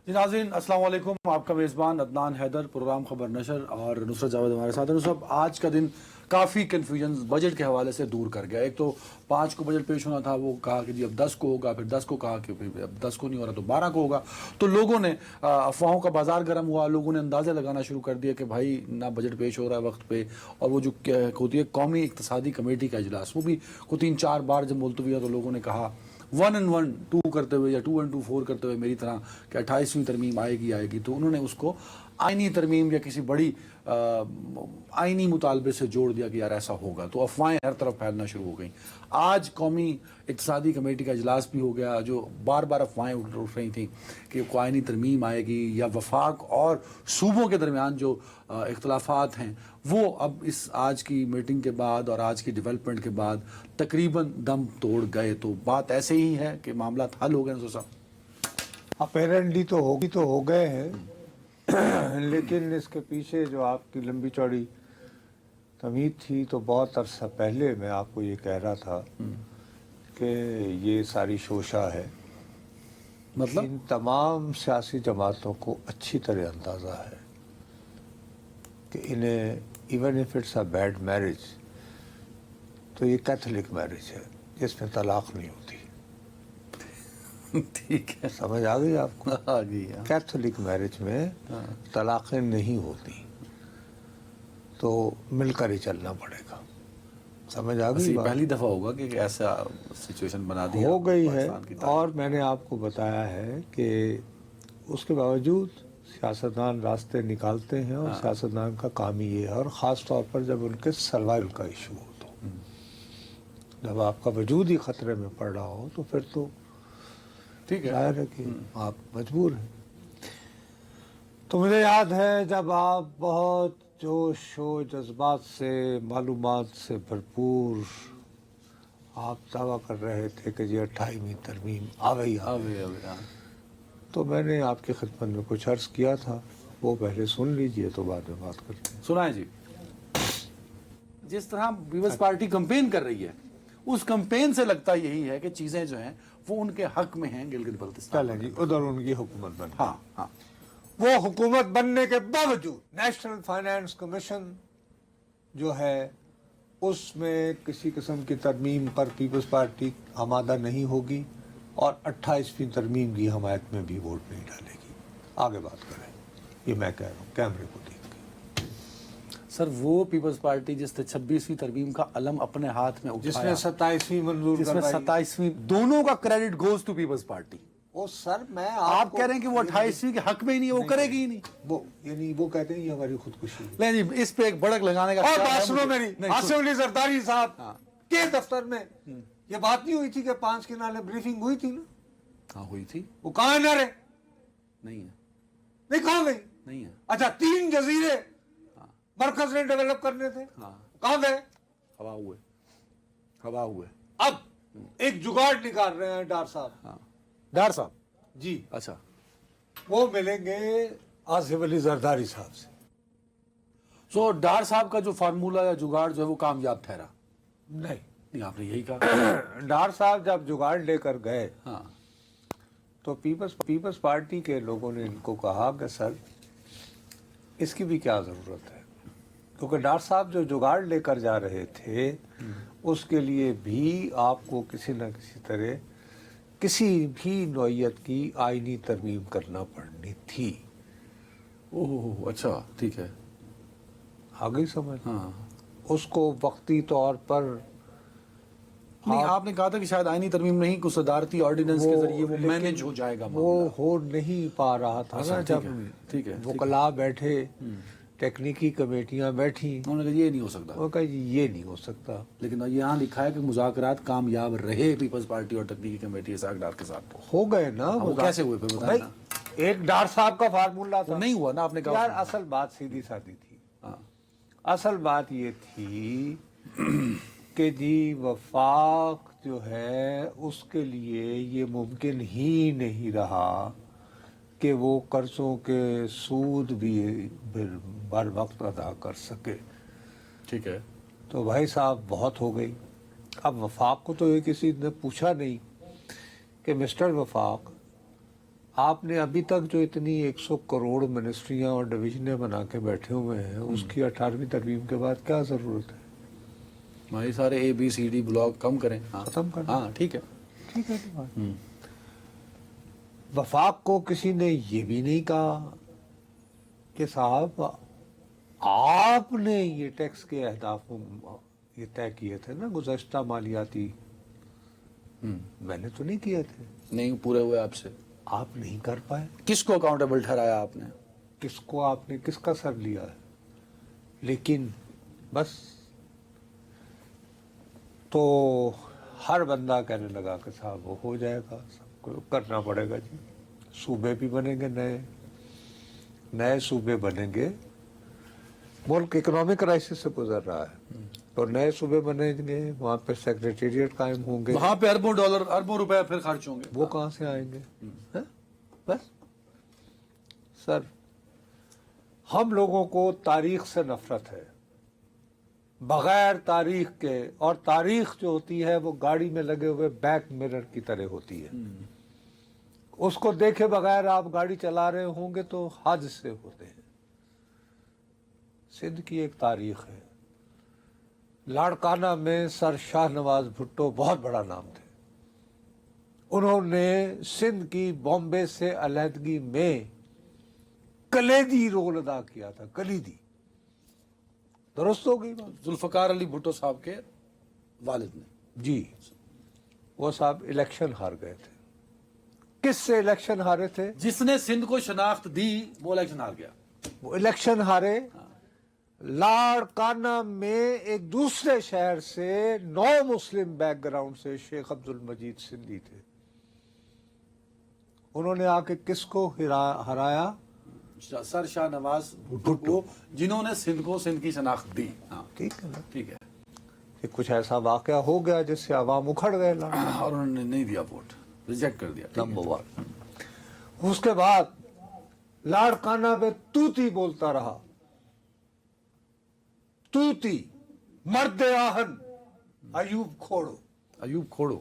जी नाज़रीन अस्सलाम वालेकुम। आपका मेज़बान अदनान हैदर, प्रोग्राम खबर नशर और नुसरत जावेद हमारे साथ हैं। नुसरत, आज का दिन काफ़ी कन्फ्यूजन बजट के हवाले से दूर कर गया। एक तो 5 को बजट पेश होना था, वो कहा कि जी अब 10 को होगा, फिर 10 को कहा कि फिर अब 10 को नहीं हो रहा तो 12 को होगा। तो लोगों ने अफवाहों का बाजार गर्म हुआ, लोगों ने अंदाज़े लगाना शुरू कर दिया कि भाई ना बजट पेश हो रहा है वक्त पे, और वो जो होती है कौमी इक़्तिसादी कमेटी का इजलास, वो भी को 3-4 बार जब मुलतवी हुआ तो लोगों ने कहा 1 and 1 2 करते हुए या 2 and 2 4 करते हुए मेरी तरह कि 28वीं तरमीम आएगी। तो उन्होंने उसको आइनी तरमीम या किसी बड़ी आइनी मुतालबे से जोड़ दिया कि यार ऐसा होगा। तो अफवाहें हर तरफ फैलना शुरू हो गई। आज कौमी इक़्तिसादी कमेटी का इजलास भी हो गया, जो बार बार अफवाहें उठ रही थी कि आइनी तरमीम आएगी या वफाक और सूबों के दरमियान जो इख्तलाफात हैं वो अब इस आज की मीटिंग के बाद और आज की डेवलपमेंट के बाद तकरीबन दम तोड़ गए। तो बात ऐसे ही है कि मामला हल हो गए साहब? अपेरेंटली तो हो गए हैं लेकिन इसके पीछे जो आपकी लंबी चौड़ी तमीद थी, तो बहुत अरसा पहले मैं आपको ये कह रहा था कि ये सारी शोशा है। मतलब इन तमाम सियासी जमातों को अच्छी तरह अंदाज़ा है कि इन्हें even if it's a bad marriage, तो ये कैथोलिक मैरिज है जिसमें तलाक नहीं होती। ठीक है, समझ आ गई आपको? आ गई। कैथोलिक मैरिज में तलाक़ें नहीं होती, तो मिलकर ही चलना पड़ेगा। समझ आ गई? पहली दफ़ा होगा कि ऐसा सिचुएशन बना दिया हो गई है। पाकिस्तान की और मैंने आपको बताया है कि उसके बावजूद सियासतदान रास्ते निकालते हैं, और सियासतदान का काम ही ये है, और ख़ास तौर पर जब उनके सर्वाइवल का इशू हो, तो जब आपका वजूद ही ख़तरे में पड़ रहा हो तो फिर तो ठीक है, जाहिर है कि आप मजबूर हैं। तो मुझे याद है जब आप बहुत जोश व जज्बात से, मालूमात से भरपूर आप दावा कर रहे थे कि जी 28वीं तरमीम आ गई। तो मैंने आपकी खिदमत में कुछ अर्ज़ किया था, वो पहले सुन लीजिए तो बाद में बात करते हैं। सुनाए जी। जिस तरह पीपल्स पार्टी कैंपेन कर रही है, उस कैंपेन से लगता यही है कि चीज़ें जो हैं वो उनके हक में हैं। गिलगित बल्तिस्तान चलें जी, उधर उनकी हुकूमत बन, हाँ, वो हुकूमत बनने के बावजूद नेशनल फाइनेंस कमीशन जो है उसमें किसी किस्म की तरमीम पर पीपल्स पार्टी आमादा नहीं होगी, और 28वीं तरमीम की हमायत में भी वोट नहीं डालेगी। आगे बात करें, ये मैं कह रहा हूँ कैमरे को देख के। सर वो पीपल्स पार्टी जिसने 26वीं तरमीम का अलम अपने हाथ में उठाया, जिसने 27वीं मंजूर जिसमें करवाई, 27वीं, दोनों का credit goes to Peoples Party. ओ सर, मैं आप कह रहे हैं कि वो 28वीं के हक में ही नहीं है, वो करेगी ही नहीं। वो यानी वो कहते हैं ये हमारी खुदकुशी है। नहीं जी, इस पे एक भड़क लगाने का और ख्याल बात है सुनो मुझे। मेरी, नहीं, आसिफ अली जरदारी साहब के दफ्तर में ये बात नहीं हुई थी कि 5 के नाले ब्रीफिंग हुई थी ना? हाँ हुई थी। वो कहाँ है नारे? नहीं है, नहीं, कहाँ गई? नहीं है। अच्छा, 3 जजीरे मरकज ने डेवलप करने थे, कहाँ गए? हवा हुए। अब एक जुगाड़ निकाल रहे हैं डार साहब। डार साहब जी, अच्छा, वो मिलेंगे आसिफ अली जरदारी साहब से। सो डार साहब का जो फार्मूला या जुगाड़ जो है वो कामयाब ठहरा? नहीं, आपने यही कहा। डार साहब जब जुगाड़ लेकर गए, हाँ, तो पीपल्स पार्टी के लोगों ने इनको कहा कि सर इसकी भी क्या ज़रूरत है, क्योंकि डार साहब जो जुगाड़ लेकर जा रहे थे उसके लिए भी आपको किसी न किसी तरह किसी भी नौइयत की आईनी तरमीम करना पड़नी थी। ओह अच्छा, ठीक है, आ गई समझ? हाँ। उसको वक्ती तौर पर नहीं, आपने कहा था कि शायद आईनी तरमीम नहीं, कुछ सदारती ऑर्डिनेंस के जरिए वो मैनेज हो जाएगा। वो हो नहीं पा रहा था ना, जब ठीक है, वकला बैठे, टेक्निकी कमेटियां बैठी, उन्होंने कहा ये नहीं हो सकता। वो कहा ये नहीं हो सकता। लेकिन यहाँ लिखा है कि मुज़ाकरात कामयाब रहे पीपल्स पार्टी और तकनीकी कमेटी इसाक डार के साथ। हो गए ना, वो कैसे हुए फिर बताएं ना? एक डार साहब का फार्मूला था, नहीं हुआ ना, आपने कहा। यार असल बात सीधी सादी थी। असल बात ये थी कि जी वफाक जो है उसके लिए ये मुमकिन ही नहीं रहा कि वो कर्जों के सूद भी बर वक्त अदा कर सके। ठीक है, तो भाई साहब बहुत हो गई। अब वफाक को तो ये किसी ने पूछा नहीं कि मिस्टर वफाक آپ نے ابھی تک جو اتنی 100 کروڑ منسٹریاں اور ڈویژنیں بنا کے بیٹھے ہوئے ہیں اس کی 18ویں ترمیم کے بعد کیا ضرورت ہے؟ ہماری سارے اے بی سی ڈی بلاک کم کریں. ختم کرنا. ہاں ٹھیک ہے. ٹھیک ہے بات. وفاق کو کسی نے یہ بھی نہیں کہا کہ صاحب آپ نے یہ ٹیکس کے اہداف یہ طے کیے تھے نا گزشتہ مالیاتی، میں نے تو نہیں کیے تھے. نہیں پورے ہوئے آپ سے. آپ نہیں کر پائے. کس کو اکاؤنٹیبل ٹھہرایا آپ نے؟ کس کو آپ نے کس کا سر لیا ہے؟ لیکن بس تو ہر بندہ کہنے لگا کہ صاحب وہ ہو جائے گا، سب کو کرنا پڑے گا جی. صوبے بھی بنیں گے، نئے صوبے بنیں گے. ملک اکنامک کرائسس سے گزر رہا ہے اور نئے صوبے بنیں گے، وہاں پہ سیکریٹریٹ قائم ہوں گے. وہاں پہ اربوں ڈالر اربوں روپے پھر خرچ ہوں گے. وہ کہاں سے آئیں گے؟ بس سر ہم لوگوں کو تاریخ سے نفرت ہے، بغیر تاریخ کے. اور تاریخ جو ہوتی ہے وہ گاڑی میں لگے ہوئے بیک مرر کی طرح ہوتی ہے. اس کو دیکھے بغیر آپ گاڑی چلا رہے ہوں گے تو حادثے ہوتے ہیں. سندھ کی ایک تاریخ ہے. لاڑکانہ میں سر شاہ نواز بھٹو بہت بڑا نام تھے. انہوں نے سندھ کی بامبے سے علیحدگی میں کلیدی رول ادا کیا تھا. کلیدی. درست ہو گئی بات؟ ذوالفقار علی بھٹو صاحب کے والد نے. جی وہ صاحب الیکشن ہار گئے تھے. کس سے الیکشن ہارے تھے؟ جس نے سندھ کو شناخت دی وہ الیکشن ہار گیا. وہ الیکشن ہارے لاڑکانہ میں ایک دوسرے شہر سے نو مسلم بیک گراؤنڈ سے شیخ عبد المجید سندھی تھے. انہوں نے آ کے کس کو ہرایا؟ سر شاہ نواز بھٹو کو، جنہوں نے سندھ کو سندھ کی شناخت دی. ٹھیک ہے نا. ٹھیک ہے. کہ کچھ ایسا واقعہ ہو گیا جس سے عوام اکھڑ گئے. اور انہوں نے نہیں دیا ووٹ، ریجیکٹ کر دیا. نمبر 1. اس کے بعد لاڑکانہ پہ توتی بولتا رہا. توتی مرد آہن ایوب کھوڑو. ایوب کھوڑو.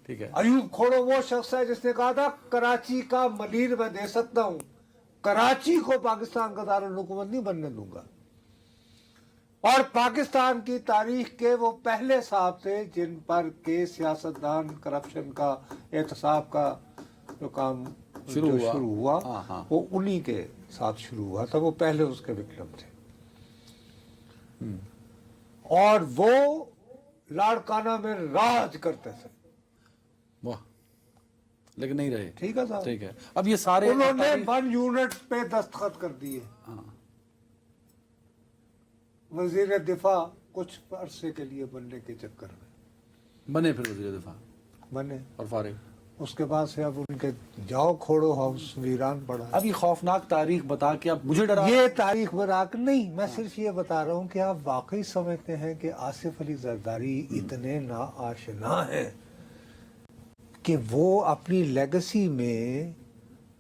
ٹھیک ہے. ایوب کھوڑو وہ شخص ہے جس نے کہا تھا کراچی کا ملیر میں دے سکتا ہوں، کراچی کو پاکستان کا دارالحکومت نہیں بننے دوں گا. اور پاکستان کی تاریخ کے وہ پہلے صاحب تھے جن پر کے سیاستدان کرپشن کا احتساب کا جو کام شروع ہوا وہ انہی کے ساتھ شروع ہوا تھا. وہ پہلے اس کے وکٹم تھے. اور وہ لاڑکانہ میں راج کرتے تھے. واہ. لیکن نہیں رہے. ٹھیک ہے صاحب. ٹھیک ہے. اب یہ سارے انہوں نے 1 یونٹ پہ دستخط کر دیے. وزیر دفاع کچھ عرصے کے لیے بننے کے چکر میں بنے، پھر وزیر دفاع بنے اور فارغ. اس کے بعد سے اب ان کے جاؤ کھوڑو ہاؤس ویران پڑا. اب یہ خوفناک تاریخ بتا کے اب مجھے ڈرا. یہ تاریخ براک نہیں، میں صرف یہ بتا رہا ہوں کہ آپ واقعی سمجھتے ہیں کہ آصف علی زرداری اتنے نا آشنا ہیں کہ وہ اپنی لیگسی میں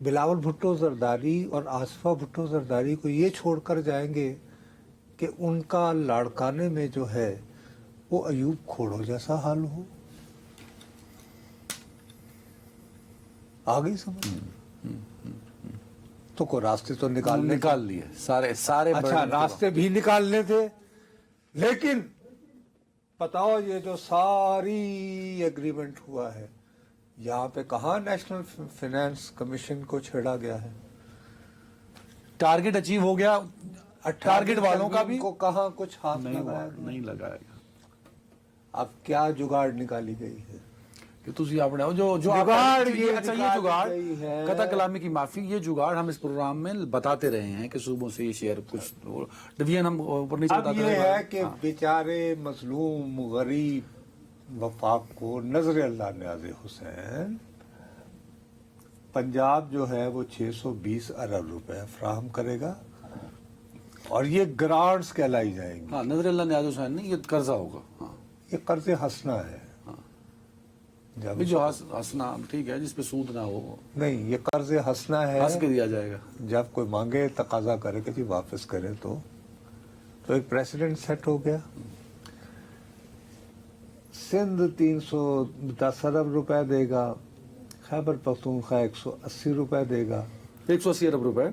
بلاول بھٹو زرداری اور آصفہ بھٹو زرداری کو یہ چھوڑ کر جائیں گے کہ ان کا لاڑکانے میں جو ہے وہ ایوب کھوڑو جیسا حال ہو؟ آگئی سمجھ؟ تو کوئی راستے تو نکال لیے سارے. اچھا راستے بھی نکالنے تھے، لیکن بتاؤ یہ جو ساری ایگریمنٹ ہوا ہے یہاں پہ کہاں نیشنل فائنانس کمیشن کو چھیڑا گیا ہے؟ ٹارگٹ اچیو ہو گیا. ٹارگٹ والوں کا بھی کو کہاں کچھ ہاتھ نہیں لگایا گیا. اب کیا جگاڑ نکالی گئی ہے کہ تسی اپنے جو جگاڑ یہ جگاڑ گئی ہے. قطع کلامی کی معافی، یہ جغاڑ ہم اس پروگرام میں بتاتے رہے ہیں کہ صوبوں سے یہ شیئر کچھ ڈویژن ہم اوپر نیچے اب بتاتے یہ رہے. ہے کہ بیچارے مظلوم غریب وفاق کو نظر اللہ نیاز حسین پنجاب جو ہے وہ 620 ارب روپے فراہم کرے گا اور یہ گرانٹس کہلائی جائیں گی. ہاں نظر اللہ نیاز حسین نہیں، یہ قرضہ ہوگا. ہاں یہ قرض ہنسنا ہے. جو ہنسنا ٹھیک ہے، جس پہ سود نہ ہو. نہیں، یہ قرض ہنسنا ہے. ہنس کے دیا جائے گا. جب کوئی مانگے تقاضا کرے کہ جی واپس کرے تو ایک پریسیڈنٹ سیٹ ہو گیا. سندھ 310 ارب روپے دے گا. खैबर पख्तूनख्वा 180 रुपए देगा, 180 अरब रुपए,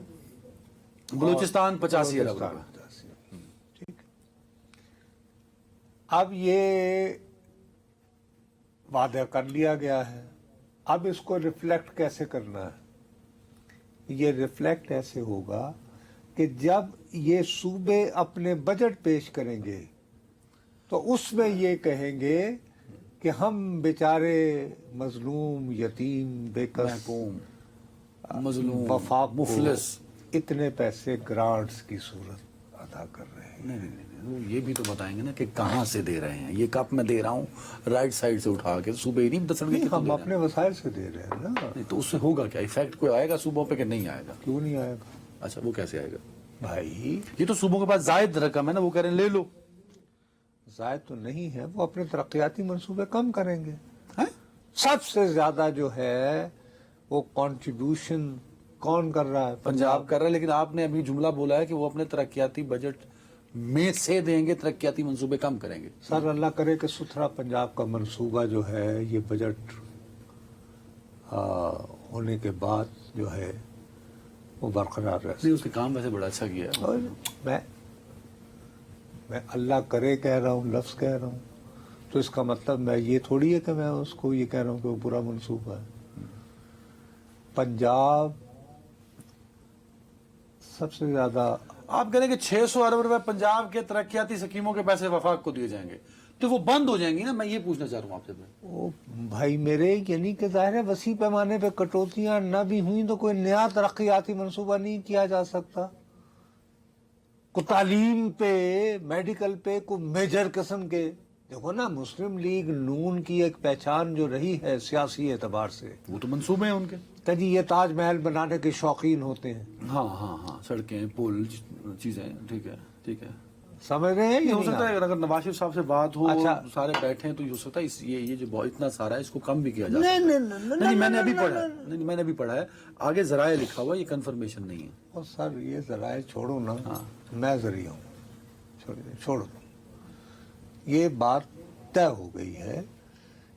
बलूचिस्तान 85 अरब बलूचिस्तान रुपए। 85। ठीक। अब ये वादा कर लिया गया है, अब इसको रिफ्लेक्ट कैसे करना है? ये रिफ्लेक्ट ऐसे होगा कि जब ये सूबे अपने बजट पेश करेंगे तो उसमें ये कहेंगे कि हम बेचारे मजलूम, यतीम, बेकस, महकूम, मजलूम, वफाक मुफलिस। इतने पैसे ग्रांट्स की सूरत अदा कर रहे हैं। नहीं नहीं नहीं, वो ये भी तो बताएंगे ना कि कहाँ से दे रहे हैं। ये कप मैं दे रहा हूँ राइट साइड से उठा के, सूबे ही नहीं दसणगे नहीं, कितने हम दे रहे अपने वसाइल से दे रहे हैं ना। हैं। नहीं तो उससे होगा क्या, इफेक्ट कोई आएगा सूबों पे कि नहीं आएगा? क्यों नहीं आएगा अच्छा, वो कैसे आएगा? भाई? ये तो सूबों के पास जायद रकम है ना, वो कह रहे हैं ले लो। जायद तो नहीं है, वो अपने तरक्याती मंसूबे कम करेंगे। हैं? सबसे ज्यादा जो है वो कंट्रीब्यूशन कौन कर रहा है? पंजाब कर रहा है, लेकिन आपने अभी जुमला बोला है कि वो अपने तरक्याती बजट में से देंगे, तरक्याती मंसूबे कम करेंगे। सर अल्लाह करे कि सुथरा पंजाब का मंसूबा जो है ये बजट होने के बाद जो है वो बरकरार रहे। नहीं, उसके काम वैसे बड़ा अच्छा किया है। और मैं अल्लाह करे कह रहा हूँ, लफ्ज़ कह रहा हूँ, तो इसका मतलब मैं ये थोड़ी है कि मैं उसको ये कह रहा हूँ कि वो बुरा मंसूबा है। पंजाब सबसे ज्यादा, आप कह रहे हैं कि 600 अरब रुपए पंजाब के तरक्याती स्कीमों के पैसे वफाक को दिए जाएंगे, तो वो बंद हो जाएंगी ना? मैं ये पूछना चाह रहा हूँ आपसे। वो भाई मेरे, यानी कि जाहिर है वसी पैमाने पे कटौतियां न भी हुई तो कोई नया तरक्याती मंसूबा नहीं किया जा सकता। को तालीम पे, मेडिकल पे, को मेजर किस्म के, देखो ना मुस्लिम लीग नून की एक पहचान जो रही है सियासी एतबार से, वो तो मंसूबे हैं उनके। कभी ये ताजमहल बनाने के शौकीन होते हैं। हाँ हाँ हाँ, सड़कें, पुल, चीजें, ठीक है ठीक है। समझ रहे हैं? ये ये हो नहीं सकता है अगर नवाज शरीफ साहब से बात हो, अच्छा। सारे बैठे हैं, तो ये हो सकता है ये जो बहुत इतना सारा है इसको कम भी किया जा नहीं, सकता है। नहीं, नहीं, नहीं, मैंने नहीं, अभी नहीं, पढ़ा है। नहीं, मैंने अभी पढ़ा है, आगे जराए लिखा हुआ, ये कंफर्मेशन नहीं है। और सर ये जराए छोड़ो ना, हाँ। मैं जरिया हूँ, छोड़ो तुम। ये बात तय हो गई है,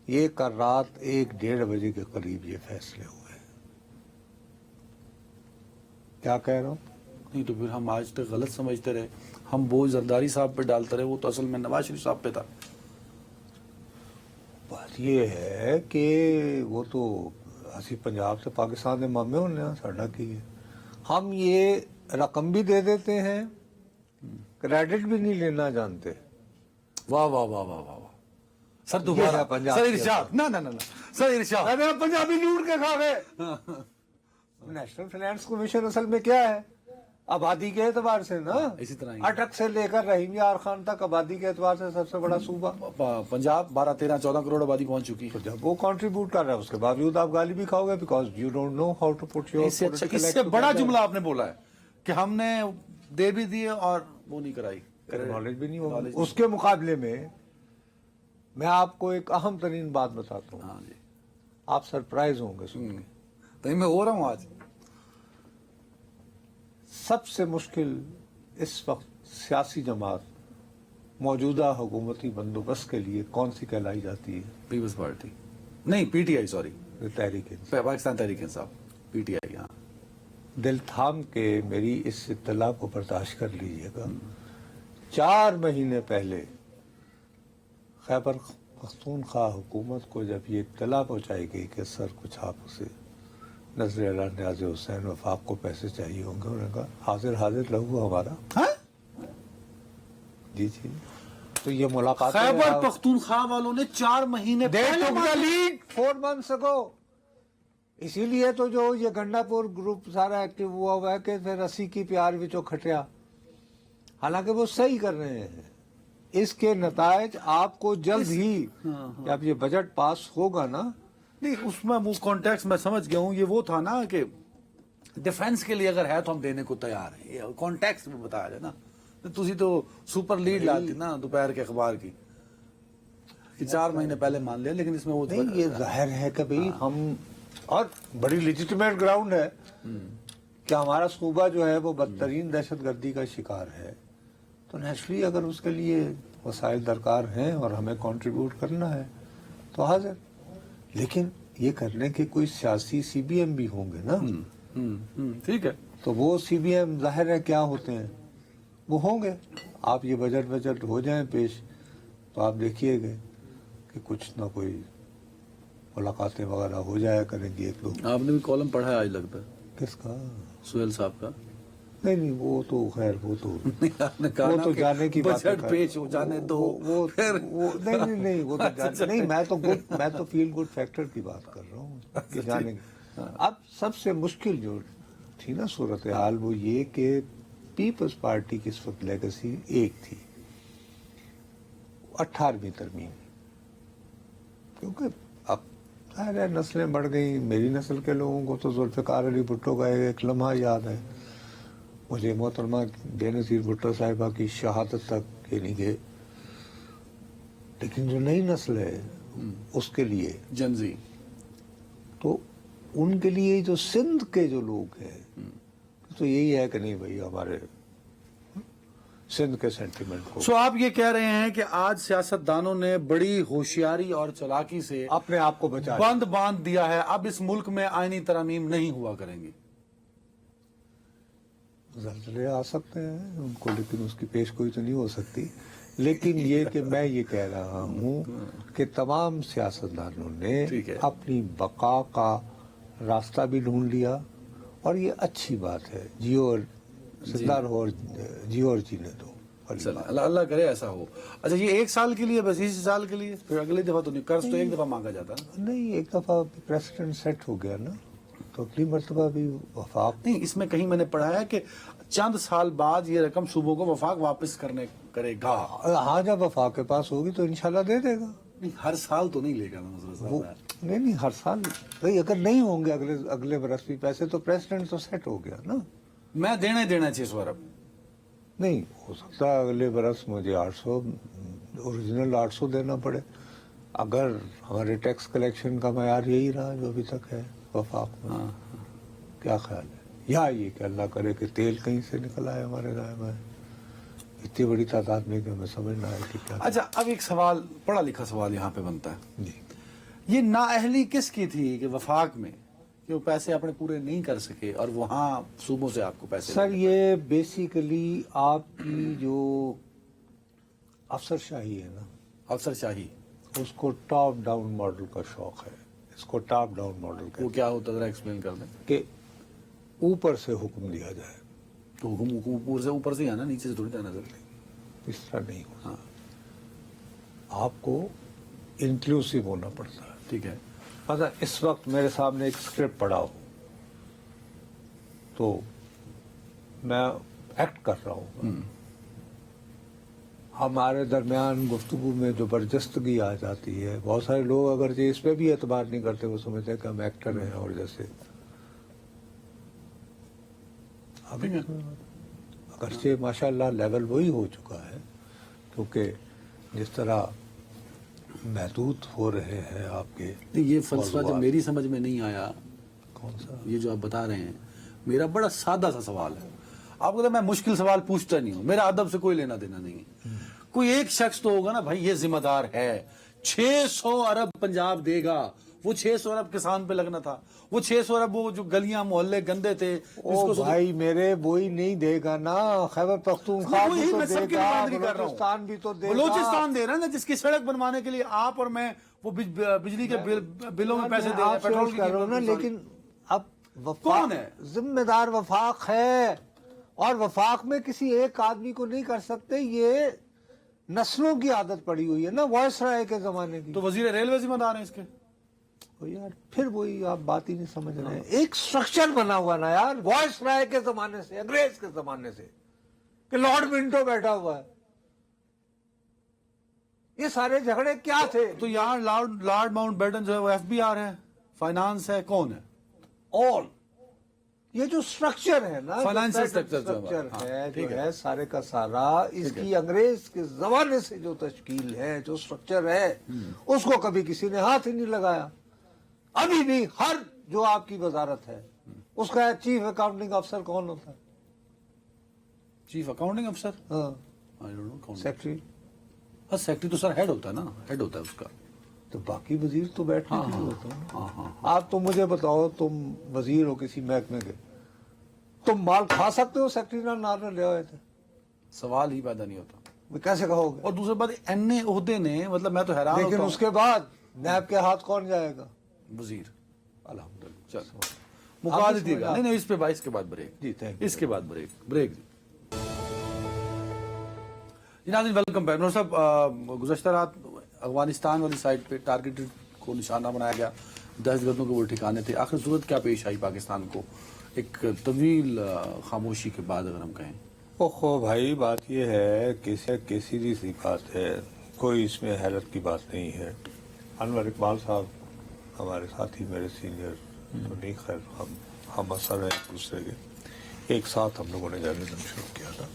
ये कल रात 1-1:30 बजे के करीब ये फैसले हुए। क्या कह रहा हूँ? नहीं तो फिर हम आज तक गलत समझते रहे, हम बोझ जरदारी साहब पे डालते रहे, वो तो असल में नवाज शरीफ साहब पे था। बात ये है कि वो तो असी पंजाब से पाकिस्तान के मामे होने साडा की है। हम ये रकम भी दे देते हैं, क्रेडिट भी नहीं लेना जानते। वाह वाह वाह वाह वाह वाह। सर ये दोबारा, है पंजाब सर की इरशाद, ना ना ना ना, सर इरशाद। अरे पंजाबी लूट के खा गए। नेशनल फाइनेंस कमीशन असल में क्या है? आबादी के एतबार से ना, इसी तरह ही। अटक से लेकर रहीम यार खान तक आबादी के एतबार से सबसे बड़ा सूबा। पंजाब 12, 13, 14 करोड़ आबादी पहुंच चुकी है। तो जब वो कंट्रीब्यूट कर रहा है उसके बावजूद आप गाली भी खाओगे, because you don't know how to put your इससे अच्छा, इससे बड़ा जुमला आपने बोला है कि हमने दे भी दिए और वो नहीं कराई, नॉलेज भी नहीं होगा। Knowledge उसके मुकाबले में मैं आपको एक अहम तरीन बात बताता हूँ, हाँ जी। आप सरप्राइज होंगे सुन के। तो मैं हो रहा हूँ आज। सबसे मुश्किल इस वक्त सियासी जमात मौजूदा हुकूमती बंदोबस्त के लिए कौन सी कहलाई जाती है? पीपल्स पार्टी नहीं, PTI, sorry, Tehreek Insaf. Pakistan Tehreek Insaf, PTI. हाँ, दिल थाम के मेरी इस इत्तला को बर्दाश्त कर लीजिएगा। 4 महीने पहले खैबर पख्तूनख्वा हुकूमत को जब ये इत्तला पहुंचाई गई कि सर कुछ आप उसे नजर अला न्याज हुसैन वफाक को पैसे चाहिए होंगे, उन्होंने कहा हाजिर हाजिर लहू हमारा। हाँ? जी जी। तो ये मुलाकात खैबर पख्तूनख्वा वालों ने 4 महीने पहले लीड 4 months ago। इसीलिए तो जो ये गंडापुर ग्रुप सारा एक्टिव हुआ है कि फिर 80 की प्यार विचो खटिया। हालांकि वो सही कर रहे हैं। इसके नतायज आपको जल्द ही जब ये बजट पास होगा ना, नहीं, उसमें वो कॉन्टेक्स्ट मैं समझ गया हूँ। ये वो था ना कि डिफेंस के लिए अगर है तो हम देने को तैयार हैं, ये कॉन्टेक्स्ट में बताया जाए ना। तुसी तो सुपर लीड लाती ना दोपहर के अखबार की कि 4 महीने पहले मान लिया, लेकिन इसमें वो नहीं ये जाहिर है कि भाई हम, और बड़ी लेजिटिमेट ग्राउंड है कि हमारा सूबा जो है वो बदतरीन दहशतगर्दी का शिकार है, तो नेचुरली अगर उसके लिए वसाइल दरकार हैं और हमें कंट्रीब्यूट करना है तो हाजिर। लेकिन یہ کرنے کے کوئی سیاسی سی بی ایم بھی ہوں گے نا. ٹھیک ہے. تو وہ سی بی ایم ظاہر ہے کیا ہوتے ہیں, وہ ہوں گے. آپ یہ بجٹ ہو جائیں پیش تو آپ دیکھیے گے کہ کچھ نہ کوئی ملاقاتیں وغیرہ ہو جایا کریں گی ایک دو. آپ نے بھی کالم پڑھا ہے آج لگتا ہے کس کا؟ سہیل صاحب کا. نہیں وہ تو خیر وہ تو آپ نے کہا وہ نا تو کہ جانے کی بات بجٹ پیش ہو جانے دو. نہیں وہ تو نہیں, میں تو فیل گڈ فیکٹر کی بات کر رہا ہوں کہ جانے کی. اب سب سے مشکل جو تھی نا صورتحال وہ یہ کہ پیپلز پارٹی کی اس وقت لیگسی ایک تھی, 18ویں ترمیم. کیونکہ اب ظاہر ہے نسلیں بڑھ گئیں. میری نسل کے لوگوں کو تو ذوالفقار علی بھٹو کا ایک لمحہ یاد ہے. مجھے محترمہ بے نظیر بھٹو صاحبہ کی شہادت تک یعنی کہ, لیکن جو نئی نسل ہے اس کے لیے جنزی, تو ان کے لیے جو سندھ کے جو لوگ ہیں تو یہی ہے کہ نہیں بھائی ہمارے سندھ کے سینٹیمنٹ کو. سو آپ یہ کہہ رہے ہیں کہ آج سیاستدانوں نے بڑی ہوشیاری اور چلاکی سے اپنے آپ کو بچا بند باندھ دیا ہے, اب اس ملک میں آئینی ترامیم نہیں ہوا کریں گی. زلزلے آ سکتے ہیں ان کو, لیکن اس کی پیش گوئی تو نہیں ہو سکتی. لیکن یہ کہ میں یہ کہہ رہا ہوں کہ تمام سیاستدانوں نے اپنی بقا کا راستہ بھی ڈھونڈ لیا, اور یہ اچھی بات ہے. جیو اور زندہ رہو اور جیو اور جینے دو. اللہ کرے ایسا ہو. اچھا یہ 1 سال کے لیے, بس اسی سال کے لیے, پھر اگلی دفعہ تو نہیں, قرض تو ایک دفعہ مانگا جاتا ہے. نہیں, ایک دفعہ پریسیڈنٹ سیٹ ہو گیا نا, تو اگلی مرتبہ بھی وفاق. نہیں, اس میں کہیں میں نے پڑھا ہے کہ چند سال بعد یہ رقم صوبوں کو وفاق واپس کرے گا. ہاں, جب وفاق کے پاس ہوگی تو انشاءاللہ دے دے گا. نہیں, ہر سال تو نہیں لے گا نصرت صاحب. نہیں ہر سال بھائی, اگر نہیں ہوں گے اگلے برس بھی پیسے تو پریسیڈنٹ تو سیٹ ہو گیا نا. میں دینا 600 ارب. نہیں ہو سکتا ہے اگلے برس مجھے 800 اوریجنل 800 دینا پڑے, اگر ہمارے ٹیکس کلیکشن کا معیار یہی رہا جو ابھی تک ہے وفاق میں. کیا خیال ہے؟ یا یہ کہ اللہ کرے کہ تیل کہیں سے نکل آئے ہمارے رائے میں اتنی بڑی تعداد میں کہ ہمیں سمجھ نہ آئے کہ کیا. اچھا, اب ایک سوال, پڑھا لکھا سوال یہاں پہ بنتا ہے. جی, یہ نااہلی کس کی تھی کہ وفاق میں کہ وہ پیسے اپنے پورے نہیں کر سکے اور وہاں صوبوں سے آپ کو پیسے. سر یہ بیسیکلی آپ کی جو افسر شاہی ہے نا, افسر شاہی, اس کو ٹاپ ڈاؤن ماڈل کا شوق ہے. اس کو ٹاپ ڈاؤن ماڈل کا وہ کیا ہوتا ہے ذرا ایکسپلین کر دیں. کہ اوپر سے حکم دیا جائے. تو حکم اوپر سے آنا, نیچے سے تھوڑی جانا. سر اس طرح نہیں ہوتا. آپ کو انکلوسیو ہونا پڑتا ہے. ٹھیک ہے. اگر اس وقت میرے سامنے ایک اسکرپٹ پڑا ہو تو میں ایکٹ کر رہا ہوں, ہمارے درمیان گفتگو میں جو برجستگی آ جاتی ہے, بہت سارے لوگ اگرچہ اس پہ بھی اعتبار نہیں کرتے, وہ سمجھتے ہیں کہ ہم ایکٹر ہیں, اور جیسے اگرچہ ماشاءاللہ لیول وہی ہو چکا ہے, کیونکہ جس طرح محدود ہو رہے ہیں آپ کے. یہ فلسفہ جب میری سمجھ میں نہیں آیا, کون سا یہ جو آپ بتا رہے ہیں, میرا بڑا سادہ سا سوال ہے. آپ کو میں مشکل سوال پوچھتا نہیں ہوں, میرا ادب سے کوئی لینا دینا نہیں ہے. کوئی ایک شخص تو ہوگا نا بھائی یہ ذمہ دار ہے, 600 ارب پنجاب دے گا, وہ 600 ارب کسان پہ لگنا تھا, وہ 600 ارب وہ جو گلیاں محلے گندے تھے. او بھائی میرے وہی نہیں دے گا نا, خیبر پختونخوا بھی تو دے گا, بلوچستان بھی تو دے گا. بلوچستان دے رہا ہے نا, جس کی سڑک بنوانے کے لیے آپ اور میں وہ بجلی کے بلوں میں پیسے دے رہے ہیں, پیٹرول کی قیمت میں. لیکن اب کون ہے ذمہ دار؟ وفاق ہے, اور وفاق میں کسی ایک آدمی کو نہیں کر سکتے. یہ نسلوں کی عادت پڑی ہوئی ہے نا, وائس رائے کے زمانے کی. تو وزیر ریلوے ذمہ دار ہیں اس کے. یار پھر وہی آپ بات ہی نہیں سمجھ رہے ہیں. ایک سٹرکچر بنا ہوا نا یار, وائس رائے کے زمانے سے, انگریز کے زمانے سے, کہ لارڈ منٹو بیٹھا ہوا ہے. یہ سارے جھگڑے کیا تھے؟ تو یہاں لارڈ ماؤنٹ بیٹن جو ہے وہ ایف بی آر ہے, فائنانس ہے, کون ہے؟ آل یہ جو سٹرکچر ہے نا, فائنانشل سٹرکچر جو ہے سارے کا سارا, اس کی انگریز کے زمانے سے جو تشکیل ہے, جو سٹرکچر ہے, اس کو کبھی کسی نے ہاتھ ہی نہیں لگایا. ابھی بھی ہر جو آپ کی وزارت ہے اس کا چیف اکاؤنٹنگ افسر کون ہوتا ہے؟ چیف اکاؤنٹنگ افسر, ہاں, سیکٹری. ہاں سیکٹری تو سر ہیڈ ہوتا ہے نا, ہیڈ ہوتا ہے اس کا. تو باقی وزیر تو بیٹھنے کے لیے ہوتا ہے ہاں ہاں آپ تو مجھے بتاؤ تم وزیر ہو کسی محکمے کے تم مال کھا سکتے ہو سیکٹری نال لے آئے تھے سوال ہی پیدا نہیں ہوتا وہ کیسے کہو گے اور دوسری بات این اے عہدے نے مطلب میں تو حیران لیکن ہوتا اس کے بعد نیب کے ہاتھ کون جائے گا ہوں وزیر الحمدللہ چل مکا دیجیے گا نہیں اس پہ 22 کے بعد بریک جی تھینک یو اس کے بعد بریک جی ناظرین ویلکم بیک نور صاحب گزشتہ رات افغانستان والی سائڈ پہ ٹارگیٹڈ کو نشانہ بنایا گیا دہشت گردوں کے وہ ٹھکانے تھے آخر صورت کیا پیش آئی پاکستان کو ایک طویل خاموشی کے بعد اگر ہم کہیں اوہو بھائی بات یہ ہے کہ سیدھی سی بات ہے کوئی اس میں حیرت کی بات نہیں ہے انور اقبال صاحب ہمارے ساتھی میرے سینئر تو نہیں خیر ہم اثر ہیں ایک دوسرے کے ایک ساتھ ہم لوگوں نے جرنلزم شروع کیا تھا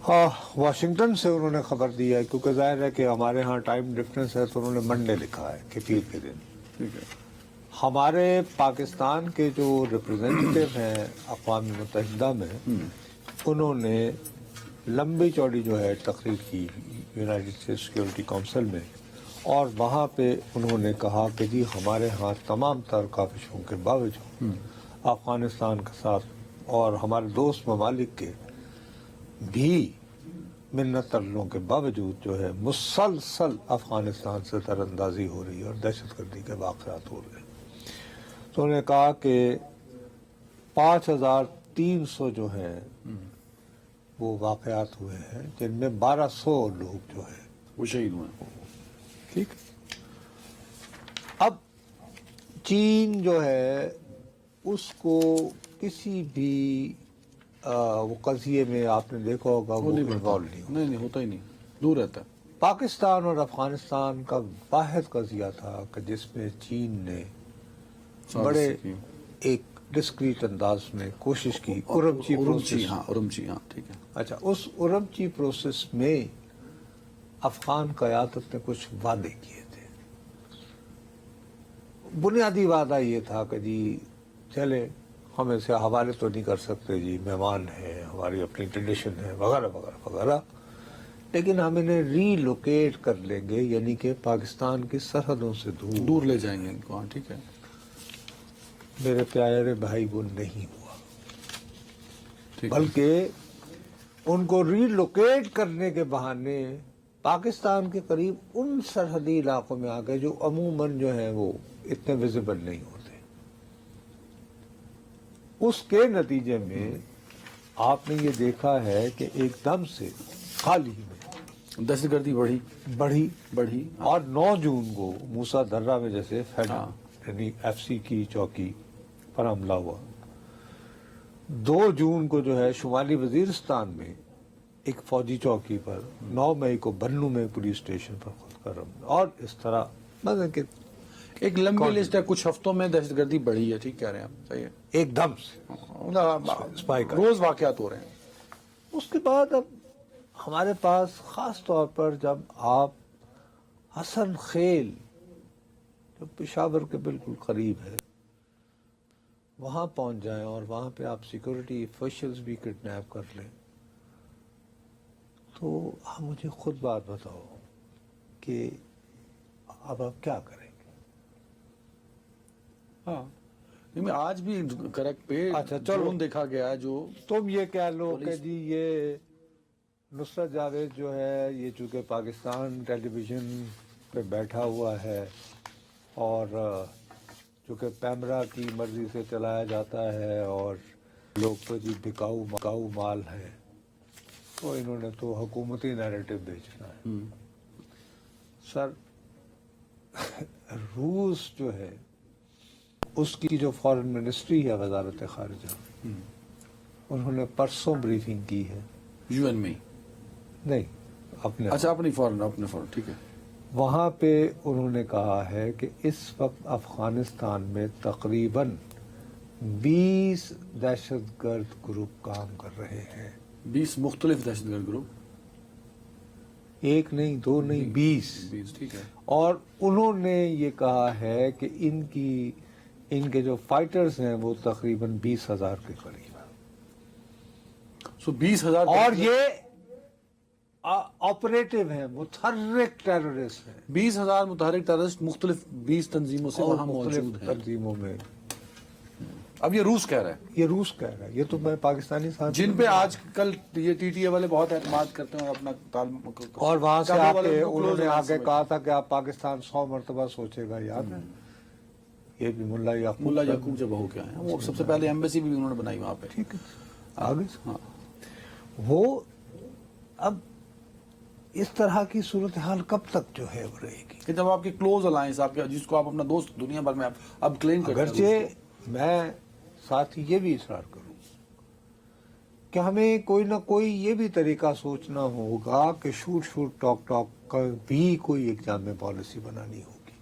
ہاں واشنگٹن سے انہوں نے خبر دی ہے کیونکہ ظاہر ہے کہ ہمارے ہاں ٹائم ڈفرینس ہے تو انہوں نے منڈے لکھا ہے کہ پیر کے دن ٹھیک ہے ہمارے پاکستان کے جو ریپرزینٹیٹو ہیں اقوام متحدہ میں انہوں نے لمبی چوڑی جو ہے تقریر کی یونائٹڈ اسٹیٹس سیکورٹی کونسل میں اور وہاں پہ انہوں نے کہا کہ جی ہمارے ہاں تمام تر کاوشوں کے باوجود افغانستان کے ساتھ اور ہمارے دوست ممالک کے بھی منت ترلوں کے باوجود جو ہے مسلسل افغانستان سے تر اندازی ہو رہی ہے اور دہشت گردی کے واقعات ہو رہے ہیں تو انہوں نے کہا کہ 5300 جو ہیں وہ واقعات ہوئے ہیں جن میں 1200 لوگ جو ہیں وہ شہید ہوئے ٹھیک اب چین جو ہے اس کو کسی بھی وہ قضیے میں آپ نے دیکھا ہوگا وہ انوالو نہیں ہو نہیں ہوتا ہی نہیں دور رہتا ہے پاکستان اور افغانستان کا واحد قضیہ تھا کہ جس میں چین نے بڑے ایک ڈسکریٹ انداز میں کوشش کی اورمچی پروسیس اورمچی ہاں ٹھیک ہے اچھا اس اورمچی پروسیس میں افغان قیادت نے کچھ وعدے کیے تھے بنیادی وعدہ یہ تھا کہ جی چلے ہم اسے حوالے تو نہیں کر سکتے جی مہمان ہیں ہماری اپنی ٹریڈیشن ہے وغیرہ وغیرہ وغیرہ لیکن ہم انہیں ری لوکیٹ کر لیں گے یعنی کہ پاکستان کی سرحدوں سے دور لے جائیں گے ان کو ہاں ٹھیک ہے میرے پیارے بھائی وہ نہیں ہوا ٹھیک بلکہ ان کو ری لوکیٹ کرنے کے بہانے پاکستان کے قریب ان سرحدی علاقوں میں آ گئے جو عموماً جو ہیں وہ اتنے ویزیبل نہیں ہوتے اس کے نتیجے میں آپ نے یہ دیکھا ہے کہ ایک دم سے حال ہی میں دہشت گردی بڑھی اور 9 جون کو موسیٰ درہ میں جیسے یعنی ایف سی کی چوکی پر حملہ ہوا 2 جون کو جو ہے شمالی وزیرستان میں ایک فوجی چوکی پر 9 مئی کو بنو میں پولیس اسٹیشن پر خود کر حملہ اور اس طرح مطلب کہ ایک لمبی لسٹ ہے کچھ ہفتوں میں دہشت گردی بڑھی ہے ٹھیک کہہ رہے ہیں آپ صحیح ہے ایک دم سے روز واقعات ہو رہے ہیں اس کے بعد اب ہمارے پاس خاص طور پر جب آپ حسن خیل جو پشاور کے بالکل قریب ہے وہاں پہنچ جائیں اور وہاں پہ آپ سیکورٹی افیشلز بھی کڈنیپ کر لیں تو آپ مجھے خود بات بتاؤ کہ اب آپ کیا کریں گے ہاں آج بھی کریکٹ پہ اچھا چلو دیکھا گیا جو تم یہ کہہ لو کہ جی یہ نصرت جاوید جو ہے یہ چونکہ پاکستان ٹیلی ویژن پہ بیٹھا ہوا ہے اور چونکہ پیمرا کی مرضی سے چلایا جاتا ہے اور لوگ تو جی بکاؤ مال ہے تو انہوں نے تو حکومتی نیریٹو بیچنا ہے سر روس جو ہے اس کی جو فارن منسٹری ہے وزارت خارجہ انہوں نے پرسوں بریفنگ کی ہے یو این میں نہیں اپنے اچھا اپنے فورن ٹھیک ہے وہاں پہ انہوں نے کہا ہے کہ اس وقت افغانستان میں تقریباً 20 دہشت گرد گروپ کام کر رہے ہیں 20 مختلف دہشت گرد گروپ ایک نہیں 2 نہیں 20 ٹھیک ہے اور انہوں نے یہ کہا ہے کہ ان کے جو فائٹرز ہیں وہ تقریباً 20,000 کے قریب ہیں سو 20,000 اور یہ ऑपरेटिव हैं, मुतहर्रिक टेररिस्ट हैं 20,000 मुतहरिक टेररिस्ट मुख्तलिफ 20 तंजीमों से और वहाँ मुख्तलिफ मौजूद हैं। तंजीमों में। अब ये रूस कह रहा है, ये रूस कह रहा है, ये तो मैं पाकिस्तानी साथ जिन पे आजकल ये टीटीए वाले बहुत एतमाद करते हैं और अपना और वहां से काबुल वाले आके उनको उन्होंने close आगे समझते कहा था कि आप पाकिस्तान 100 मरतबा सोचेगा, याद है? ये भी मुल्ला याकूब मुल्ला साहब। याकूब जब हो के आए हैं, वो सबसे पहले एम्बेसी भी उन्होंने बनाई वहाँ पे। ठीक है, आगे से। हाँ। वो अब इस तरह की सूरत हाल कब तक जो है वो रहेगी? कि जब आपके क्लोज अलायंस, आपके जिसको आप अपना दोस्त दुनिया भर में आप अब क्लेम करते हैं, अगरचे मैं साथ ही ये भी इसरार करूं कि हमें कोई ना कोई ये भी तरीका सोचना होगा कि शूट शूट टॉक टॉक का भी कोई एक जामे पॉलिसी बनानी होगी।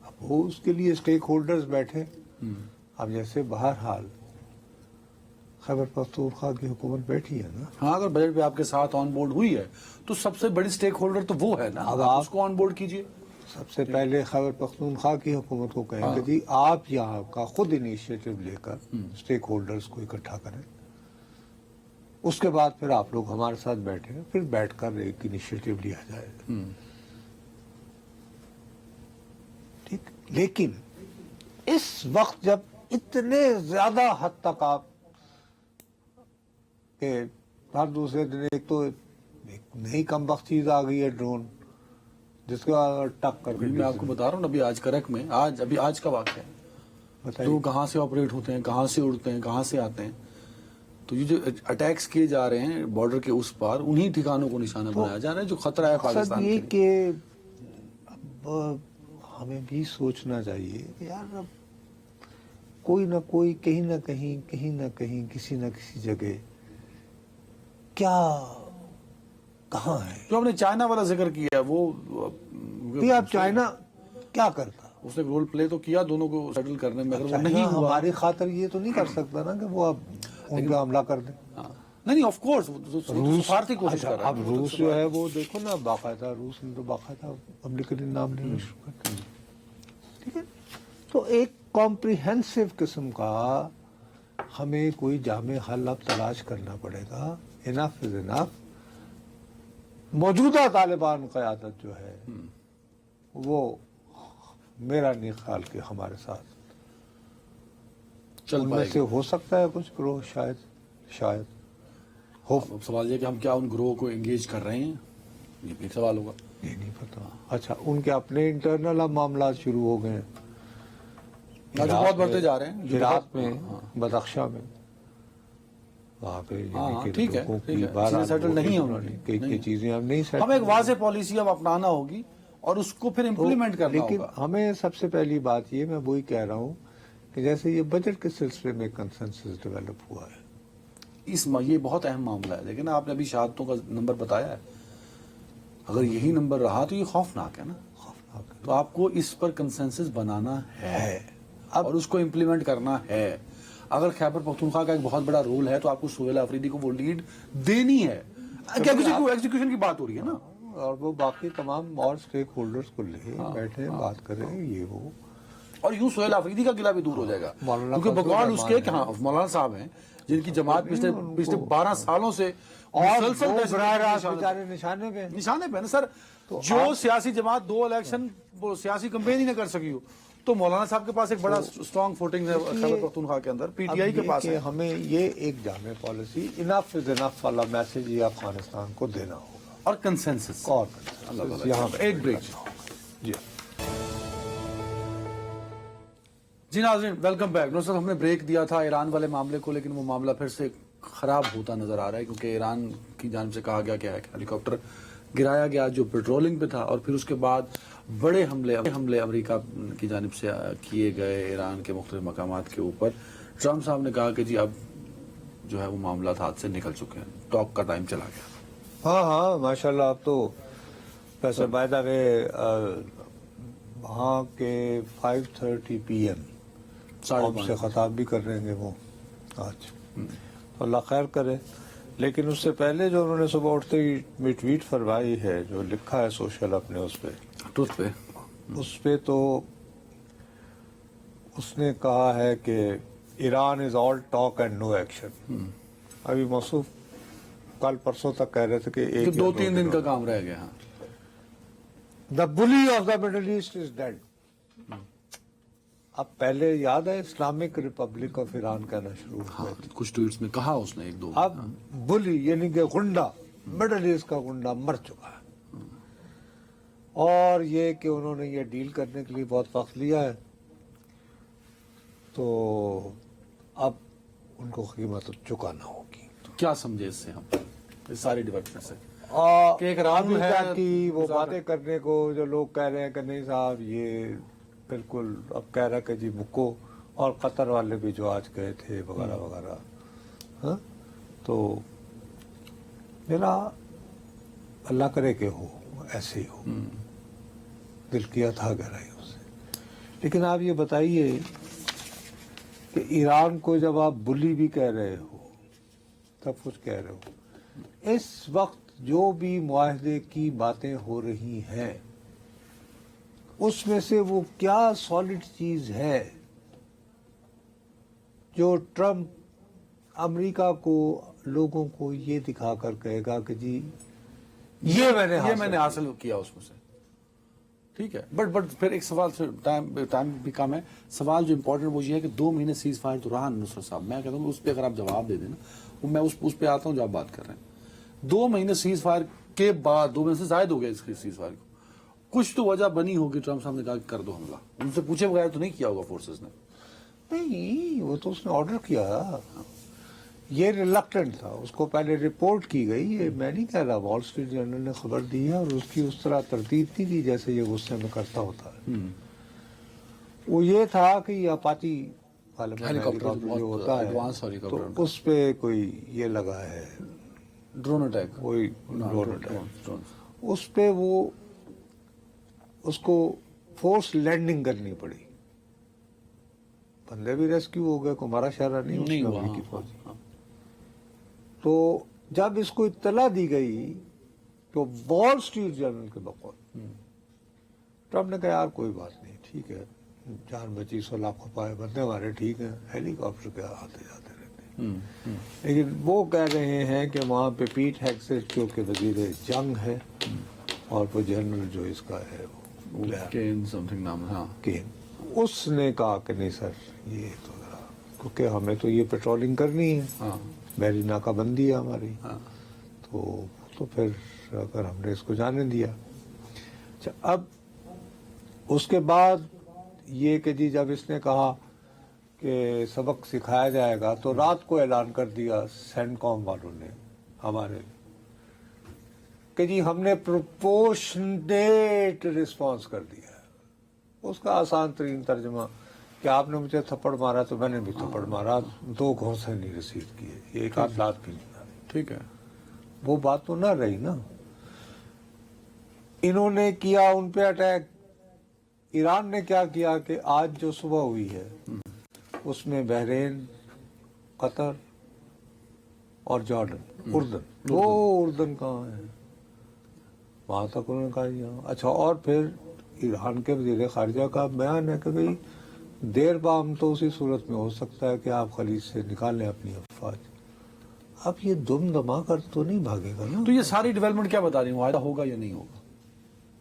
अब वो उसके लिए स्टेक होल्डर्स बैठे। अब जैसे बहरहाल खैबर पख्तूनख्वा की हुकूमत बैठी है ना, हाँ, अगर बजट पे आपके साथ ऑन बोर्ड हुई है तो सबसे बड़ी स्टेक होल्डर तो वो है ना, अब आप आप- उसको ऑन बोर्ड कीजिए। सबसे पहले खैबर पख्तूनख्वा की हुकूमत को कहेंगे जी आप यहाँ का खुद इनिशिएटिव लेकर स्टेक होल्डर्स को इकट्ठा करें, उसके बाद फिर आप लोग हमारे साथ बैठे, फिर बैठकर एक इनिशिएटिव लिया जाएगा। ठीक, लेकिन इस वक्त जब इतने ज्यादा हद तक आप के हर दूसरे दिन एक तो एक नई कमबख्त चीज आ गई है, ड्रोन, जिसका टक करके मैं आपको बता रहा हूँ अभी आज करक में, आज का वाक़या है, बताइए। तो कहाँ से ऑपरेट होते हैं, कहाँ से उड़ते हैं, कहाँ से आते हैं, तो ये जो अटैक्स किए जा रहे हैं बॉर्डर के उस पार, उन्हीं ठिकानों को निशाना बनाया जा रहा है जो खतरा है मकसद पाकिस्तान ये के लिए। कि अब हमें भी सोचना चाहिए कि यार अब कोई ना कोई कहीं ना कहीं किसी न किसी जगह क्या कहाँ है। जो आपने चाइना वाला जिक्र किया है, वो भी आप चाइना क्या करता? उसने रोल प्ले तो किया दोनों को सेटल करने में, अगर वो चाइना नहीं हुआ, हमारी खातिर ये तो नहीं कर सकता ना कि वो अब उन पे हमला कर दे। हाँ, नहीं ऑफ कोर्स सफारती कोशिश कर रहा है। अब रूस जो है वो देखो ना, बाकायदा रूस ने तो बाकायदा अमेरिकन नाम लेना शुरू कर दिया। ठीक है, तो एक कॉम्प्रिहेंसिव किस्म का हमें कोई जामे हल अब तलाश करना पड़ेगा। Enough is enough. मौजूदा तालिबान क़यादत जो है वो मेरा नहीं ख्याल कि हमारे साथ चल उनमें पाएगी। से हो सकता है कुछ ग्रोह, शायद हो, अब सवाल ये कि हम क्या उन ग्रोह को एंगेज कर रहे हैं, ये भी एक सवाल होगा। ये नहीं पता। अच्छा, उनके अपने इंटरनल अब मामला शुरू हो गए हैं, जो बहुत बढ़ते जा रहे हैं, जो इराक बहुत- में, बदख्शा में, वहाँ पे हाँ, यानी कि ठीक है, लोगों ठीक की है। बारह चीजें सेटल नहीं लोगों होंगी। कई नहीं। चीजें अब नहीं सेटल हमें एक वाज़ेह पॉलिसी अब अपनाना होगी और उसको फिर इम्प्लीमेंट करना लेकिन होगा। हमें सबसे पहली बात ये, मैं वही कह रहा हूँ कि जैसे ये बजट के सिलसिले में कंसेंसस डेवलप हुआ है, ये बहुत अहम मामला है, लेकिन आपने अभी शहादतों का नंबर बताया है, अगर यही नंबर रहा तो ये खौफनाक है ना। खौफनाक है। तो आपको इस पर कंसेंसस बनाना है और उसको इम्प्लीमेंट करना है। अगर खैबर पख्तूनख्वा का एक बहुत बड़ा रोल है तो आपको सुहेल अफरीदी को वो लीड देनी है। एग्जीक्यूशन की बात हो रही है ना, और वो बाकी तमाम और स्टेक होल्डर्स को ले बैठे, बात करें, ये वो, और यूं सुहेल अफरीदी का गिला भी दूर हो जाएगा, मौलाना क्योंकि फजलुर बकौल रहमान उसके कि हाँ मौलाना साहब हैं जिनकी जमात पिछले 12 सालों से मुसलसल वो दहशत बराह रास्त निशाने- बेचारे निशाने पे। निशाने पे है ना सर। जो सियासी जमात 2 इलेक्शन वो सियासी कैंपेन ही नहीं कर सकी हो, तो मौलाना साहब के पास एक बड़ा स्ट्रॉन्ग फुटिंग है खैबर पख्तूनख्वा के अंदर, पीटीआई के पास है। हमें ये एक जामे पॉलिसी इनफ इज इनफ वाला मैसेज ये अफगानिस्तान को देना होगा और कंसेंसस। और यहाँ पे एक ब्रेक। जी जी नाज़रीन, वेलकम बैक। नुसरत, हमने ब्रेक दिया था ईरान वाले मामले को, लेकिन वो मामला फिर से खराब होता नजर आ रहा है, क्योंकि ईरान की जानिब से कहा गया क्या है कि हेलीकॉप्टर गिराया गया जो पेट्रोलिंग पे था, और फिर उसके बाद बड़े हमले अमेरिका की जानिब से किए गए ईरान के मुख्तलिफ मकामात के ऊपर। ट्रम्प साहब ने कहा कि जी अब जो है वो मामला हाथ से निकल चुके हैं, टॉक का टाइम चला गया। हाँ माशाल्लाह। अब तो वैसे बाय द वे वहाँ के 5:30 PM से खताब भी कर रहे हैं वो आज, तो अल्लाह खैर करे। लेकिन उससे पहले जो उन्होंने सुबह उठते ही ट्वीट फरमाई है, जो लिखा है सोशल अपने उस पे तो उसने कहा है कि Iran is all talk and no action. अभी मौसूफ कल परसों तक कह रहे थे कि कि एक 2-3 दिन का काम रह गया। हाँ, the bully of the middle east is dead. अब पहले याद है इस्लामिक रिपब्लिक ऑफ ईरान कहना शुरू हुआ। हाँ, कुछ ट्वीट्स में कहा उसने एक दो। अब बुली यानी कि गुंडा, मिडिल ईस्ट का गुंडा मर चुका है। और ये कि उन्होंने ये डील करने के लिए बहुत वक्त लिया है, तो अब उनको कीमत चुकाना होगी। तो क्या समझे इससे हम, इस सारी डेवलपमेंट से? और कि एक राउंड है अमेरिका की वो बातें करने को जो लोग कह रहे हैं कि नहीं साहब ये बिल्कुल, अब कह रहा है कि जी मुक्को, और कतर वाले भी जो आज गए थे वगैरह वगैरह। हाँ, तो मेरा अल्लाह करे कि हो ऐसे ही हो, दिल किया था गहराइयों से। लेकिन आप ये बताइए कि ईरान को जब आप बुली भी कह रहे हो, सब कुछ कह रहे हो, इस वक्त जो भी मुआहदे की बातें हो रही हैं उसमें से वो क्या सॉलिड चीज है जो ट्रम्प अमेरिका को, लोगों को ये दिखाकर कहेगा कि जी ये मैंने हासिल किया उसमें से? ठीक है, बट फिर एक सवाल से, टाइम भी कम है, सवाल जो इम्पोर्टेंट वो ये है कि 2 महीने सीज फायर तो रहा नुसरत साहब। मैं कहता हूँ उस पर अगर आप जवाब दे देना, मैं उस पर आता हूँ जो आप बात कर रहे हैं। 2 महीने सीज फायर के बाद, 2 महीने से जायद हो गया इस सीज फायर को, कुछ तो वजह बनी होगी। ट्रम्प साहब ने कहा कर दो हमला, उनसे पूछे बगैर तो नहीं किया होगा फोर्सेस ने। नहीं, वो तो उसने ऑर्डर किया, ये रिलक्टेंट था, उसको पहले रिपोर्ट की गई। ये मैं नहीं कह रहा, वॉल स्ट्रीट जर्नल ने खबर दी है, और उसकी उस तरह तरतीब नहीं की जैसे ये गुस्से में करता होता है। वो ये था कि ये अपाची हेलीकॉप्टर जो होता है, तो उस पे कोई ये लगा है ड्रोन अटैक, कोई ड्रोन अटैक, उस पे वो उसको फोर्स लैंडिंग करनी पड़ी। बंदे भी रेस्क्यू हो गए, को मारा शारा नहीं हुआ की फौजी। तो जब इसको इत्तला दी गई तो वॉल स्ट्रीट जर्नल के बकौल ट्रम्प ने कहा यार कोई बात नहीं, ठीक है, जान बची, 100 लाख पाए, बंदे हमारे ठीक हैं, हेलीकॉप्टर के आते जाते रहते हैं। लेकिन वो कह रहे हैं कि वहाँ पे पीट हेगसेट जो कि वजीर जंग है, और वो जनरल जो इसका है वो केन समथिंग नाम है, केन, उसने कहा कि नहीं सर ये तो जरा, क्योंकि हमें तो ये पेट्रोलिंग करनी है, बहरी नाकाबंदी है हमारी। तो फिर अगर हमने इसको जाने दिया। अच्छा, अब उसके बाद ये कि जी जब इसने कहा कि सबक सिखाया जाएगा, तो रात को ऐलान कर दिया सेंटकॉम वालों ने हमारे कि जी हमने प्रोपोर्शनेट रिस्पांस कर दिया है। उसका आसान तरीन तर्जुमा कि आपने मुझे थप्पड़ मारा तो मैंने भी थप्पड़ मारा, 2 घोंसे नहीं रिसीव किए, एक आध लात भी नहीं मारी। ठीक है, वो बात तो ना रही ना। इन्होंने किया उन पे अटैक। ईरान ने क्या किया कि आज जो सुबह हुई है उसमें बहरीन, कतर और जॉर्डन, उर्दन, वो उर्दन कहाँ है, वहां तक उन्होंने कहा यहाँ। अच्छा, और फिर ईरान के वजीर खारजा का बयान है कि भाई देर बाम तो उसी सूरत में हो सकता है कि आप खलीज से निकालें अपनी अफवाज। अब ये दुम दमा कर तो नहीं भागेगा ना। तो ये सारी डेवलपमेंट क्या बता रही हूँ, होगा या नहीं होगा?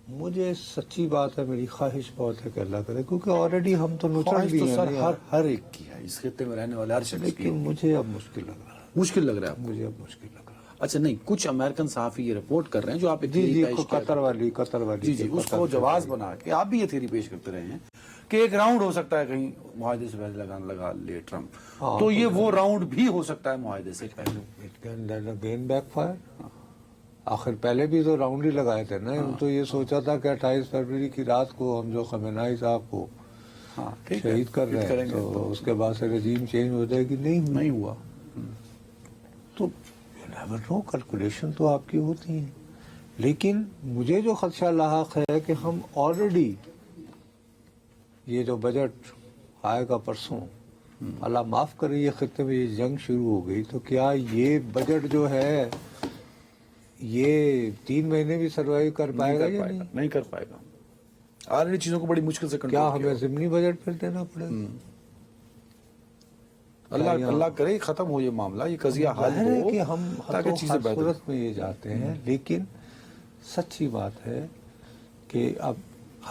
मुझे सच्ची बात है, मेरी ख्वाहिश बहुत है कि अल्लाह करे, क्योंकि ऑलरेडी हम तो नुचड़ भी हैं सर, हर एक की है इस खित्ते में रहने वाले हर शख्स की। लेकिन मुझे अब मुश्किल लग रहा है। मुश्किल लग रहा है मुझे अब मुश्किल लग रहा है। अच्छा, नहीं, कुछ अमेरिकन सहाफी ये रिपोर्ट कर रहे हैं जो आप जी कतर वाली जी उसको जवाब बना के आप भी ये थ्योरी पेश करते रहे हैं कि एक राउंड हो सकता है कहीं मुआहदे से पहले लगा ले ट्रम्प। तो ये वो राउंड भी हो सकता है मुआहदे से पहले। It can then again backfire. आखिर पहले भी तो राउंड ही लगाए थे ना। तो ये सोचा था कि 28 फरवरी की रात को हम जो खमेनाई साहब को शहीद कर रहे हैं, तो उसके बाद से रजीम चेंज हो जाएगी, नहीं हुआ। तो नो कैलकुलेशन तो आपकी होती है। लेकिन मुझे जो खदशा लाहक है कि हम ऑलरेडी ये जो बजट आएगा परसों, अल्लाह माफ करे ये खत्ते में ये जंग शुरू हो गई, तो क्या ये बजट जो है ये 3 महीने भी सर्वाइव कर पाएगा या नहीं? नहीं कर पाएगा। ऑलरेडी चीजों को बड़ी मुश्किल से कंट्रोल क्या हमें ज़िमनी बजट फिर देना पड़ेगा? اللہ کرے ختم ہو یہ معاملہ, یہ قضیہ حل ظاہر ہے ہو کہ ہم تاکہ تو چیزیں ہر بہتر. صورت میں یہ جاتے ہیں, لیکن سچی بات ہے کہ اب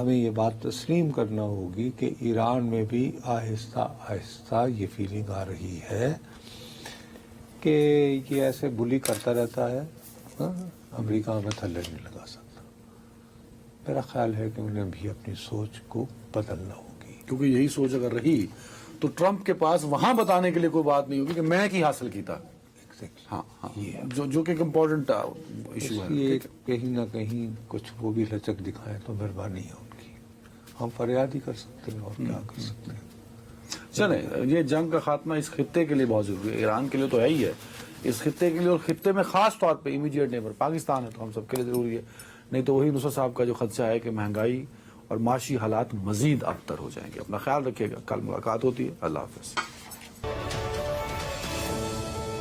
ہمیں یہ بات تسلیم کرنا ہوگی کہ ایران میں بھی آہستہ آہستہ یہ فیلنگ آ رہی ہے کہ یہ ایسے بلی کرتا رہتا ہے, امریکہ میں تھلے نہیں لگا سکتا. میرا خیال ہے کہ انہیں بھی اپنی سوچ کو بدلنا ہوگی. کیونکہ یہی سوچ اگر رہی تو ٹرمپ کے پاس وہاں بتانے کے لیے کوئی بات نہیں ہوگی کہ میں کی حاصل کیتا. ہاں ہاں, جو کہ ایک امپورٹنٹ ایشو ہے. یہ کہیں نہ کہیں کچھ وہ بھی لچک دکھائیں تو مہربانی ہے ان کی. ہم فریاد ہی کر سکتے ہیں اور کیا کر سکتے ہیں. چلیں, یہ جنگ کا خاتمہ اس خطے کے لیے بہت ضروری ہے, ایران کے لیے تو ہے ہی ہے, اس خطے کے لیے, اور خطے میں خاص طور پہ امیڈیٹ نیبر پاکستان ہے تو ہم سب کے لیے ضروری ہے. نہیں تو وہی نصرت صاحب کا جو خدشہ ہے کہ مہنگائی اور معاشی حالات مزید ابتر ہو جائیں گے. اپنا خیال رکھیے گا, کل ملاقات ہوتی ہے. اللہ حافظ.